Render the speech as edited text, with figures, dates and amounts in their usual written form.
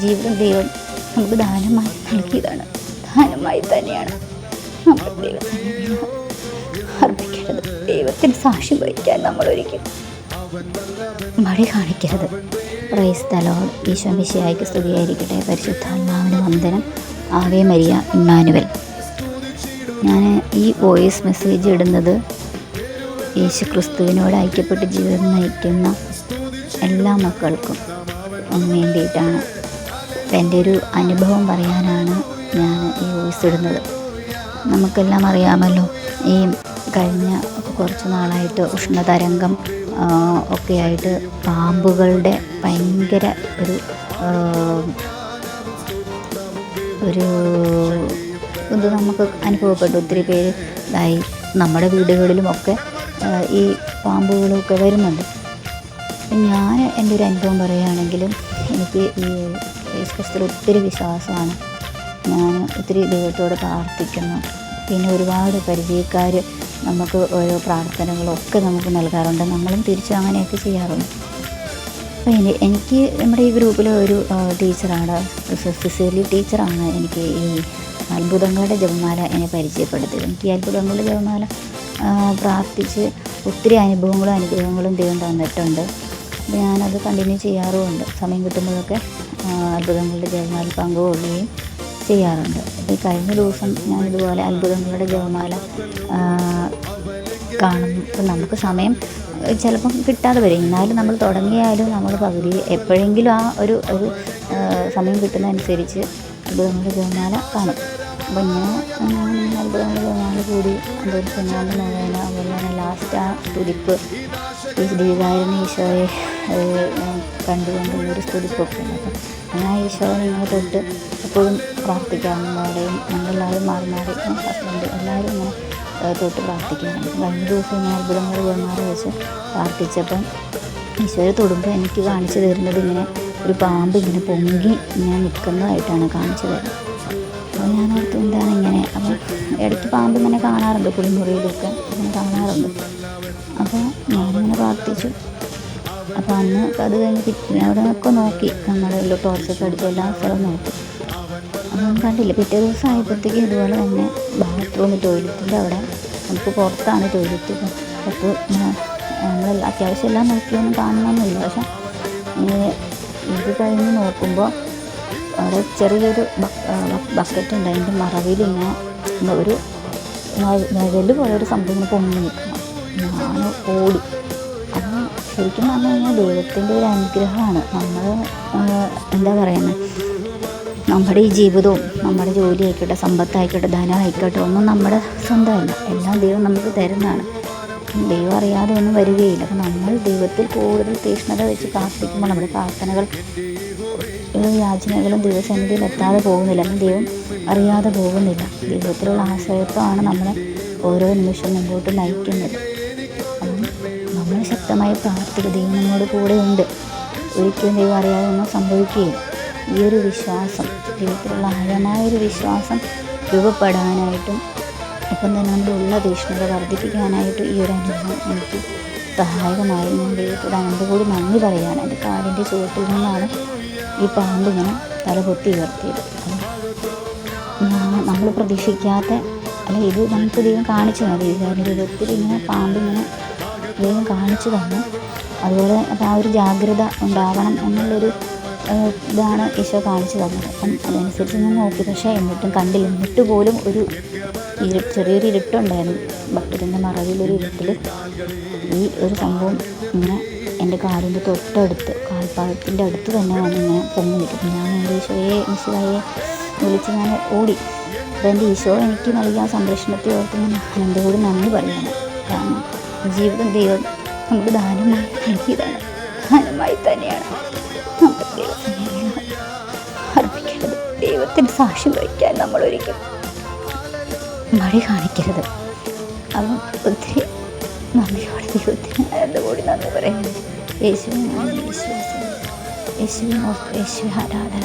ജീവിതം ദൈവം നമുക്ക് ദാനമായി നൽകിയതാണ്. ദാനമായി തന്നെയാണ് നമ്മൾ ദൈവത്തിന് അർപ്പിക്കേണ്ടത്. ദൈവത്തിന് സാക്ഷ്യം വഹിക്കാൻ നമ്മൾ ഒരിക്കലും മടി കാണിക്കരുത്. Praise the Lord. ഈശോ മിശിഹായ്ക്ക് സ്തുതിയായിരിക്കട്ടെ. പരിശുദ്ധാത്മാവിന് വന്ദനം. Ave Maria Emmanuel. ഞാൻ ഈ വോയിസ് മെസ്സേജ് ഇടുന്നത് യേശു ക്രിസ്തുവിനോട് ഐക്യപ്പെട്ട് ജീവിതം നയിക്കുന്ന എല്ലാ മക്കൾക്കും വേണ്ടിയിട്ടാണ്. എൻ്റെ ഒരു അനുഭവം പറയാനാണ് ഞാൻ ഈ വോയിസ് ഇടുന്നത്. നമുക്കെല്ലാം അറിയാമല്ലോ, ഈ കഴിഞ്ഞ കുറച്ച് നാളായിട്ട് ഉഷ്ണതരംഗം ഒക്കെയായിട്ട് പാമ്പുകളുടെ ഭയങ്കര ഒരു ഇത് നമുക്ക് അനുഭവപ്പെട്ടു. ഒത്തിരി പേര് ഇതായി. നമ്മുടെ വീടുകളിലുമൊക്കെ ഈ പാമ്പുകളൊക്കെ വരുന്നുണ്ട്. ഞാൻ എൻ്റെ ഒരു അനുഭവം പറയുകയാണെങ്കിലും എനിക്ക് ഈ യേശുക്രിസ്തുവിൽ ഒത്തിരി വിശ്വാസമാണ്. ഞാൻ ഒത്തിരി ദൈവത്തോട് പ്രാർത്ഥിക്കുന്നു. പിന്നെ ഒരുപാട് പരിചയക്കാർ നമുക്ക് ഓരോ പ്രാർത്ഥനകളൊക്കെ നമുക്ക് നൽകാറുണ്ട്. നമ്മളും തിരിച്ച് അങ്ങനെയൊക്കെ ചെയ്യാറുണ്ട്. അപ്പോൾ എനിക്ക് നമ്മുടെ ഈ ഗ്രൂപ്പിലെ ഒരു ടീച്ചറാണ്, സിസിലി ടീച്ചറാണ് എനിക്ക് ഈ അത്ഭുതങ്ങളുടെ ജപമാല എന്നെ പരിചയപ്പെടുത്തിയത്. എനിക്ക് ഈ അത്ഭുതങ്ങളുടെ ജപമാല പ്രാർത്ഥിച്ച് ഒത്തിരി അനുഗ്രഹങ്ങളും ദൈവം തന്നിട്ടുണ്ട്. അപ്പോൾ ഞാനത് കണ്ടിന്യൂ ചെയ്യാറുമുണ്ട്. സമയം കിട്ടുമ്പോഴൊക്കെ അത്ഭുതങ്ങളുടെ ജപമാല പങ്കുകൊള്ളുകയും ചെയ്യാറുണ്ട്. അപ്പോൾ ഈ കഴിഞ്ഞ ദിവസം ഞാനിതുപോലെ അത്ഭുതങ്ങളുടെ ജപമാല കാണുമ്പോൾ നമുക്ക് സമയം ചിലപ്പം കിട്ടാതെ വരും. എന്നാലും നമ്മൾ തുടങ്ങിയാലും നമ്മൾ പകുതി എപ്പോഴെങ്കിലും ആ ഒരു സമയം കിട്ടുന്നതനുസരിച്ച് അത്ഭുതങ്ങളുടെ ജപമാല കാണും. അപ്പോൾ ഇങ്ങനെ അത്ഭുതങ്ങളുടെ ജപമാല കൂടി അതൊരു ചെങ്ങാണ്ട് നോവേന, അതുപോലെ തന്നെ ലാസ്റ്റ് ആ സ്തുതിപ്പ്, ഈ ദീർഘായിരുന്ന ഈശോയെ കണ്ടുകൊണ്ടുള്ളൊരു സ്തുതിപ്പൊക്കെ ഉണ്ട്. അപ്പം ഞാൻ ഈശോയെ ഇങ്ങനെ തൊട്ട് എപ്പോഴും പ്രാർത്ഥിക്കാവുന്നതോടെയും ഞങ്ങളെല്ലാവരും മാറി ഹസ്ബൻഡ് എല്ലാവരും ഇങ്ങനെ തൊട്ട് പ്രാർത്ഥിക്കാറുണ്ട്. കഴിഞ്ഞ ദിവസം ഇങ്ങനെ അത്ഭുതങ്ങളുടെ ജപമാല വെച്ച് പ്രാർത്ഥിച്ചപ്പം ഈശോയെ തൊടുമ്പോൾ എനിക്ക് കാണിച്ചു തരുന്നത് ഇങ്ങനെ ഒരു പാമ്പ് ഇങ്ങനെ പൊങ്ങി ഇങ്ങനെ നിൽക്കുന്നതായിട്ടാണ് കാണിച്ചു തരുന്നത്. അപ്പോൾ ഞാൻ ഓർത്തു എന്താണ് ഇങ്ങനെ. അപ്പം ഇടയ്ക്ക് പാമ്പ് ഇങ്ങനെ കാണാറുണ്ട്, കുളിമുറിയിലൊക്കെ ഇങ്ങനെ കാണാറുണ്ട്. അപ്പോൾ ഞാനിങ്ങനെ പ്രാർത്ഥിച്ചു. അപ്പോൾ അന്ന് അത് കഴിഞ്ഞ് അവിടെ ഒക്കെ നോക്കി, നമ്മുടെ ടോർച്ചൊക്കെ അടിച്ച് എല്ലാ സ്ഥലവും നോക്കി. അതൊന്നും കണ്ടില്ല. പിറ്റേ ദിവസം ആയപ്പോഴത്തേക്കും ഇതുപോലെ തന്നെ ബാത്റൂമിൽ ടോയ്ലറ്റിൻ്റെ അവിടെ, നമുക്ക് പുറത്താണ് ടോയ്ലറ്റ്, പുറത്ത് നമ്മൾ അത്യാവശ്യം എല്ലാം നോക്കിയൊന്നും കാണണമെന്നില്ല. പക്ഷെ ഇത് കഴിഞ്ഞ് നോക്കുമ്പോൾ അവിടെ ചെറിയൊരു ബക്കറ്റ് ഉണ്ട്. അതിൻ്റെ മറവിൽ ഇങ്ങനെ ഒരു നിഴല് പോലെ ഒരു സംഭവം ഇങ്ങനെ പൊങ്ങി നിൽക്കണം. ഞാൻ ഓടി. അപ്പം ശരിക്കും പറഞ്ഞു കഴിഞ്ഞാൽ ദൈവത്തിൻ്റെ ഒരു അനുഗ്രഹമാണ്. നമ്മൾ എന്താ പറയുന്നത്, നമ്മുടെ ഈ ജീവിതവും നമ്മുടെ ജോലി ആയിക്കോട്ടെ, സമ്പത്തായിക്കോട്ടെ, ധനമായിക്കോട്ടെ, ഒന്നും നമ്മുടെ സ്വന്തമല്ല. എല്ലാം ദൈവം നമുക്ക് തരുന്നതാണ്. ദൈവം അറിയാതെ ഒന്നും വരികയില്ല. അപ്പം നമ്മൾ ദൈവത്തിൽ കൂടുതൽ തീക്ഷ്ണത വെച്ച് പ്രാർത്ഥിക്കുമ്പോൾ നമ്മുടെ പ്രാർത്ഥനകൾ യാചനകളും ദൈവസന്നിധിയിൽ എത്താതെ പോകുന്നില്ല. അല്ലെങ്കിൽ ദൈവം അറിയാതെ പോകുന്നില്ല. ദൈവത്തിലുള്ള ആശ്രയത്വമാണ് നമ്മളെ ഓരോ നിമിഷവും മുമ്പോട്ട് നയിക്കുന്നത്. അപ്പം നമ്മൾ ശക്തമായി പ്രാർത്ഥിക്കുക. ദൈവം നമ്മോട് കൂടെ ഉണ്ട്. ഒരിക്കലും ദൈവം അറിയാതെ ഒന്നും സംഭവിക്കുകയില്ല. ഈ ഒരു വിശ്വാസം, ദൈവത്തിലുള്ള ആഴമായൊരു വിശ്വാസം രൂപപ്പെടാനായിട്ടും ഇപ്പം തന്നെ നമ്മുടെ ഉള്ള തീക്ഷ്ണത വർദ്ധിപ്പിക്കാനായിട്ടും ഈ ഒരു അനുഭവം എനിക്ക് സഹായകമായി. ഞാൻ ദൈവത്തോട് അതിൻ്റെ കൂടി നന്ദി പറയുകയാണ്. എൻ്റെ കാലിൻ്റെ ചുവട്ടിൽ നിന്നാണ് ഈ പാമ്പ് ഇങ്ങനെ തല പൊത്തി ഉയർത്തിയത്. നമ്മൾ പ്രതീക്ഷിക്കാത്ത, അല്ല ഇത് നമുക്ക് ദൈവം കാണിച്ചു തന്നു. ദൈവത്തിൽ ഇങ്ങനെ പാമ്പ് ഇങ്ങനെ ദൈവം കാണിച്ചു തന്നു. അതുപോലെ അപ്പോൾ ആ ഒരു ജാഗ്രത ഉണ്ടാവണം എന്നുള്ളൊരു ഇതാണ് ഈശോ കാണിച്ചു തന്നത്. അപ്പം അതനുസരിച്ച് ഞാൻ നോക്കി. പക്ഷേ എന്നിട്ടും കണ്ടില്ല. എന്നിട്ട് പോലും ഒരു ചെറിയൊരു ഇരുട്ടുണ്ടായിരുന്നു. ബക്കറ്റിൻ്റെ മറവിലൊരു ഇരുട്ടിൽ ഈ ഒരു സംഭവം ഇങ്ങനെ എൻ്റെ കാലിൻ്റെ തൊട്ടടുത്ത്, കാൽപ്പാദത്തിൻ്റെ അടുത്ത് തന്നെ വന്നിങ്ങനെ പൊങ്ങി നിൽക്കും. ഞാൻ എൻ്റെ ഈശോയെ മിശിഹായെ വിളിച്ച് ഞാൻ ഓടി. അപ്പോൾ എൻ്റെ ഈശോ എനിക്ക് നൽകിയ ആ സംരക്ഷണത്തെ ഓർത്ത് ഞാൻ ആനന്ദത്തോട് നന്ദി പറയുകയാണ്. കാരണം ജീവിതം ദൈവം നമുക്ക് ദാനമായി നൽകിയതാണ്. ദാനമായി തന്നെയാണ് നമ്മൾ ദൈവത്തിന് അർപ്പിക്കേണ്ടത്. ദൈവത്തിന് സാക്ഷ്യം വഹിക്കാൻ നമ്മൾ ഒരിക്കലും മടി കാണിക്കരുത്. അപ്പം ഒത്തിരി നന്ദിയോടെ ദൈവത്തിന് ആനന്ദത്തോടെ നന്ദി പറയുന്നത്. യേശുവിനാണ് വിശ്വാസം, യേശുവിനെ ആരാധന.